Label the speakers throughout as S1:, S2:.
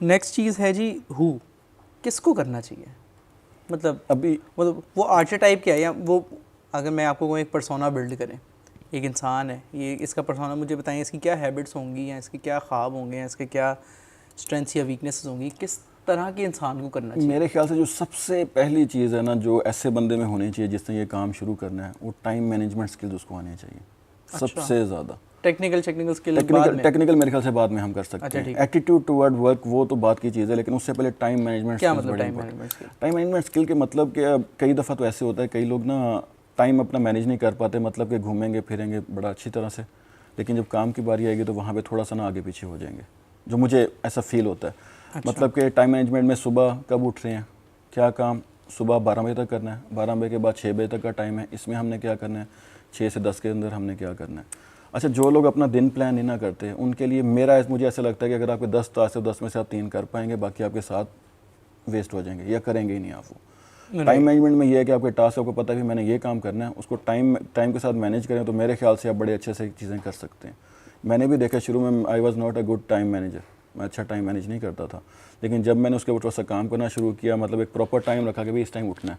S1: Next चीज़ है जी who, किसको करना चाहिए? मतलब
S2: अभी
S1: मतलब वो आर्चेटाइप क्या है, या वो अगर मैं आपको कोई एक पर्सोना बिल्ड करें, एक इंसान है, ये इसका पर्सोना मुझे बताएं, इसकी क्या हैबिट्स होंगी, या इसके क्या ख्वाब होंगे, या इसके क्या स्ट्रेंथ्स या वीकनेसेस होंगी, किस तरह के इंसान को करना चाहिए?
S2: मेरे ख्याल से जो सबसे पहली चीज़ है ना, जो ऐसे बंदे में होनी चाहिए जिसने ये काम शुरू करना है, वो टाइम मैनेजमेंट स्किल्स उसको आने चाहिए।
S1: अच्छा।
S2: सबसे ज़्यादा
S1: टेक्निकल स्किल बाद में?
S2: टेक्निकल मेरे ख्याल से बाद में हम कर सकते
S1: अच्छा,
S2: हैं।
S1: ठीक है।
S2: एटीट्यूड टुवर्ड वर्क वो तो बात की चीज़ है, लेकिन उससे पहले टाइम मैनेजमेंट
S1: क्या
S2: स्किल्स
S1: मतलब
S2: बड़े
S1: time
S2: important.
S1: Management skill?
S2: Time management skill के मतलब कि अब कई दफ़ा तो ऐसे होता है, कई लोग ना टाइम अपना मैनेज नहीं कर पाते, मतलब कि घूमेंगे फिरेंगे बड़ा अच्छी तरह से, लेकिन जब काम की बारी आएगी तो वहाँ पे थोड़ा सा ना आगे पीछे हो जाएंगे, जो मुझे ऐसा फील होता है।
S1: अच्छा।
S2: मतलब कि टाइम मैनेजमेंट में सुबह कब उठ रहे हैं, क्या काम सुबह 12 बजे तक करना है, 12 बजे के बाद 6 बजे तक का टाइम है, इसमें हमने क्या करना है, 6 से 10 के अंदर हमने क्या करना है। अच्छा, जो लोग अपना दिन प्लान नहीं ना करते, उनके लिए मुझे ऐसा लगता है कि अगर आपके 10 टास्क है, 10 में से आप 3 कर पाएंगे, बाकी आपके साथ वेस्ट हो जाएंगे या करेंगे ही नहीं आप वो। टाइम मैनेजमेंट में ये है कि आपके टास्क आपको पता है कि मैंने ये काम करना है, उसको टाइम के साथ मैनेज करें, तो मेरे ख्याल से आप बड़े अच्छे से चीज़ें कर सकते हैं। मैंने भी देखा शुरू में I was not a good time manager, मैं अच्छा टाइम मैनेज नहीं करता था, लेकिन जब मैंने उसके ऊपर थोड़ा सा काम करना शुरू किया, मतलब एक प्रॉपर टाइम रखा कि भाई इस टाइम उठना है,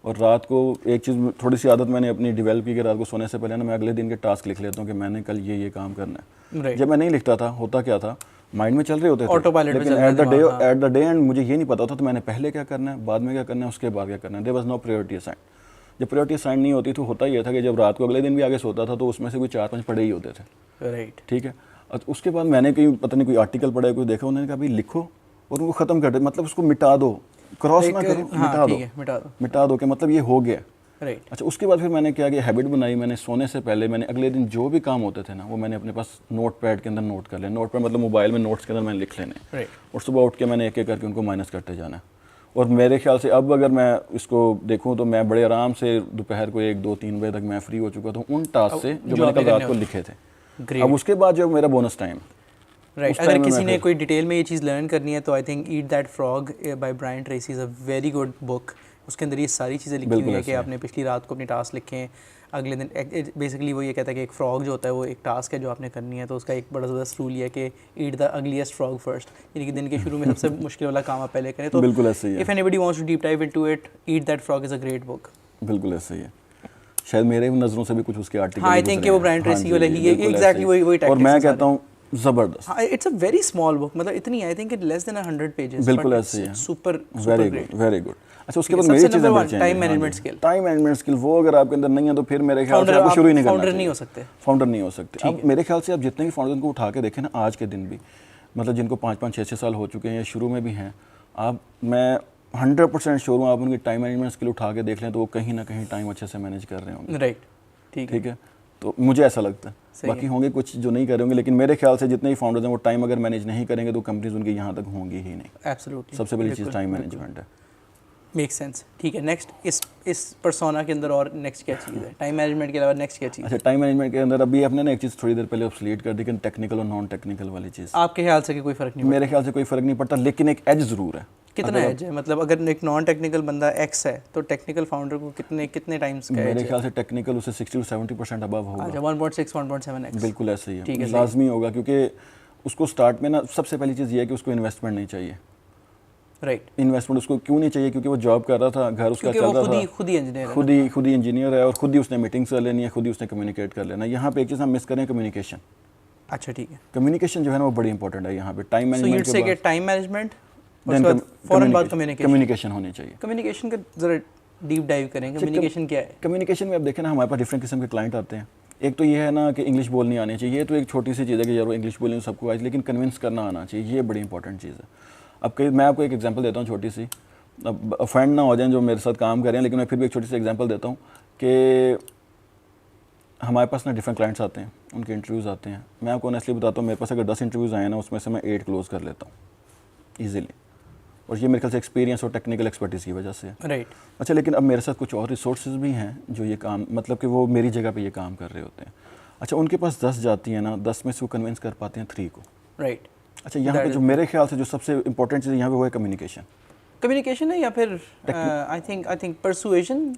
S2: और रात को एक चीज़ थोड़ी सी आदत मैंने अपनी डेवलप की कि रात को सोने से पहले ना मैं अगले दिन के टास्क लिख लेता हूँ कि मैंने कल ये काम करना है। जब मैं नहीं लिखता था, होता क्या था, माइंड में चल रहे होते थे, लेकिन एट द डे एंड मुझे ये नहीं पता होता तो मैंने पहले क्या करना है, बाद में क्या करना है, उसके बाद क्या करना है। There was no priority assign. जब प्रायोरिटी असाइन नहीं होती तो होता ये था कि जब रात को अगले दिन भी आगे सोता था तो उसमें से कोई 4-5 पढ़े ही होते थे।
S1: राइट,
S2: ठीक है। उसके बाद मैंने कहीं पता नहीं कोई आर्टिकल पढ़ा, कोई देखा, उन्होंने कहा भाई लिखो और उनको ख़त्म कर दे, मतलब उसको मिटा दो, क्रॉस ना करो, मिटा दो कि मतलब ये हो गया।
S1: राइट।
S2: अच्छा, उसके बाद फिर मैंने क्या किया, हैबिट बनाई, मैंने सोने से पहले मैंने अगले दिन जो भी काम होते थे ना, वो मैंने अपने पास नोट पैड के अंदर नोट कर लिया। नोट पैड मतलब मोबाइल में नोट्स के अंदर मैंने लिख लेने, और सुबह उठ के मैंने एक एक करके उनको माइनस करते जाना। और मेरे ख्याल से अब अगर मैं इसको देखूं तो मैं बड़े आराम से दोपहर को 1-2-3 बजे तक मैं फ्री हो चुका था उन टास्क से जो मैंने कल रात को लिखे थे। अब उसके बाद जो मेरा बोनस टाइम,
S1: राइट, अगर किसी ने कोई डिटेल में ये चीज़ लर्न करनी है तो I think eat that frog by Brian Tracy is a very good book. उसके अंदर ये सारी चीज़ें लिखी हुई है कि आपने पिछली रात को अपने टास्क लिखे हैं, अगले दिन बेसिकली वो ये कहता है कि एक फ्रॉग जो होता है वो एक टास्क है जो आपने करनी है, तो उसका एक बड़ा ज़बरदस्त रूल है कि eat the ugliest frog first, यानी कि दिन के शुरू में सबसे मुश्किल वाला काम आप पहले करें। तो
S2: बिल्कुल ऐसे ही है।
S1: If anybody wants to deep dive into it, eat that frog is a great book.
S2: बिल्कुल ऐसे ही है। शायद मेरे नज़रों से भी कुछ उसके आर्टिकल,
S1: हाँ, आई थिंक वो ब्रायन ट्रेसी वाला ही है, एग्जैक्टली वही
S2: और मैं कहता हूँ ज़बरदस्त।
S1: हाँ, it's a very small book, मतलब इतनी, I think it less than 100 pages.
S2: बिल्कुल ऐसे ही है,
S1: super
S2: very good, very good. अच्छा, उसके बाद मेरी चीज़ें बचेंगी।
S1: Time management skill,
S2: time management skill वो अगर आपके अंदर नहीं है तो फिर मेरे ख्याल से आपको शुरू ही नहीं करना चाहिए।
S1: फाउंडर नहीं हो सकते,
S2: फाउंडर नहीं हो सकते। अब मेरे ख्याल से आप जितने भी फाउंडर को उठा के देखें ना, आज के दिन भी, मतलब जिनको 5-5, 6-6 साल हो चुके हैं या शुरू में भी हैं, आप, मैं 100% श्योर हूँ, आप उनकी टाइम मैनेजमेंट स्किल उठा के देख लें तो वो कहीं ना कहीं टाइम अच्छे से मैनेज कर रहे होंगे।
S1: राइट, ठीक
S2: है। तो मुझे ऐसा लगता है, बाकी होंगे कुछ जो नहीं कर रहे होंगे, लेकिन मेरे ख्याल से जितने भी फाउंडर्स हैं वो टाइम अगर मैनेज नहीं करेंगे तो कंपनीज उनकी यहाँ तक होंगी ही नहीं।
S1: एब्सोल्युटली,
S2: सबसे बड़ी चीज़ टाइम मैनेजमेंट है।
S1: मेक सेंस, ठीक है। नेक्स्ट इस पर्सोना के अंदर और नेक्स्ट क्या चीज़ है टाइम मैनेजमेंट के अलावा? नेक्स्ट क्या चीज़?
S2: अच्छा, टाइम मैनेजमेंट के अंदर अभी आपने ना एक चीज़ थोड़ी देर पहले ऑब्सोलीट कर दी कि टेक्निकल और नॉन टेक्निकल वाली चीज़।
S1: आपके ख्याल से कोई फ़र्क नहीं?
S2: मेरे ख्याल से कोई फ़र्क नहीं पड़ता, लेकिन एक एज ज़रूर है।
S1: कितना एज है? मतलब अगर एक नॉन टेक्निकल बंदा एक्स है तो टेक्निकल फाउंडर को कितने टाइम्स का?
S2: मेरे ख्याल से टेक्निकल उसे 60 से 70% अबव होगा।
S1: अच्छा, 1.6 1.7 एक्स।
S2: बिल्कुल ऐसे ही है, लाजमी होगा, क्योंकि उसको स्टार्ट में ना सबसे पहली चीज़ ये है कि उसको इन्वेस्टमेंट नहीं चाहिए।
S1: राइट,
S2: इन्वेस्टमेंट उसको क्यों नहीं चाहिए? क्योंकि वो जॉब कर रहा था, घर उसका चल रहा था,
S1: खुद ही
S2: इंजीनियर है और खुद ही उसने मीटिंग्स कर लेनी है, खुद ही उसने कम्युनिकेट कर लेना है। यहाँ पे एक चीज़ हम मिस करें, कम्युनिकेशन।
S1: अच्छा, ठीक है,
S2: कम्युनिकेशन जो है ना वो बड़ी इंपॉर्टेंट है यहाँ पे। टाइम मैनेजमेंट के बाद
S1: टाइम मैनेजमेंट,
S2: फौरन बाद कम्युनिकेशन होनी चाहिए।
S1: कम्युनिकेशन का जरा डीप डाइव करें, कम्युनिकेशन क्या है?
S2: कम्युनिकेशन में आप देखें ना, हमारे पास डिफरेंट किस्म के क्लाइंट आते हैं। एक तो ये है ना कि इंग्लिश बोलनी आनी चाहिए, ये तो एक छोटी सी चीज़ है कि यार वो इंग्लिश बोलनी सबको आए, लेकिन कन्विंस करना आना चाहिए, ये बड़ी इंपॉर्टेंट चीज़ है। अब कई, मैं आपको एक एग्जांपल देता हूँ छोटी सी, अब फ्रेंड ना हो जाए जो मेरे साथ काम कर रहे हैं, लेकिन मैं फिर भी एक छोटी सी एग्जांपल देता हूँ कि हमारे पास ना डिफरेंट क्लाइंट्स आते हैं, उनके इंटरव्यूज़ आते हैं। मैं आपको ऑनेस्टली बताता हूँ, मेरे पास अगर 10 इंटरव्यूज़ आए ना, उसमें से मैं 8 क्लोज कर लेता हूँ ईजिली, और ये मेरे ख्याल से एक्सपीरियंस और टेक्निकल एक्सपर्टीज़ की वजह से है।
S1: राइट।
S2: अच्छा, लेकिन अब मेरे साथ कुछ और रिसोर्सेज भी हैं जो ये काम, मतलब कि वो मेरी जगह पे ये काम कर रहे होते हैं। अच्छा, उनके पास 10 जाती हैं ना, 10 में से वो कन्विंस कर पाते हैं 3 को।
S1: राइट।
S2: अच्छा, यहाँ पे जो मेरे ख्याल से जो सबसे इंपॉर्टेंट चीज़ यहाँ पे वो है कम्युनिकेशन।
S1: कम्युनिकेशन है या फिर आई थिंक परसुएशन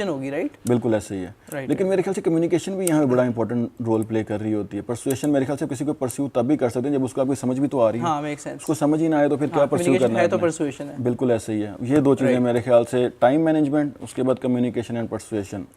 S1: होगी, राइट?
S2: बिल्कुल ऐसे ही है।
S1: Right,
S2: लेकिन मेरे ख्याल से कम्युनिकेशन भी यहाँ पे बड़ा इंपॉर्टेंट रोल प्ले कर रही होती है। परसुएशन मेरे ख्याल से किसी को परस्यू तब भी कर सकते हैं जब उसको आपकी समझ भी तो आ रही है।
S1: हाँ, मेक सेंस।
S2: उसको समझ ही ना आए तो फिर क्या परस्यू करना
S1: है तो परसुएशन है।
S2: बिल्कुल ऐसे ही है। ये दो चीज़ें मेरे ख्याल से, टाइम मैनेजमेंट, उसके बाद कम्युनिकेशन एंड परसुएशन,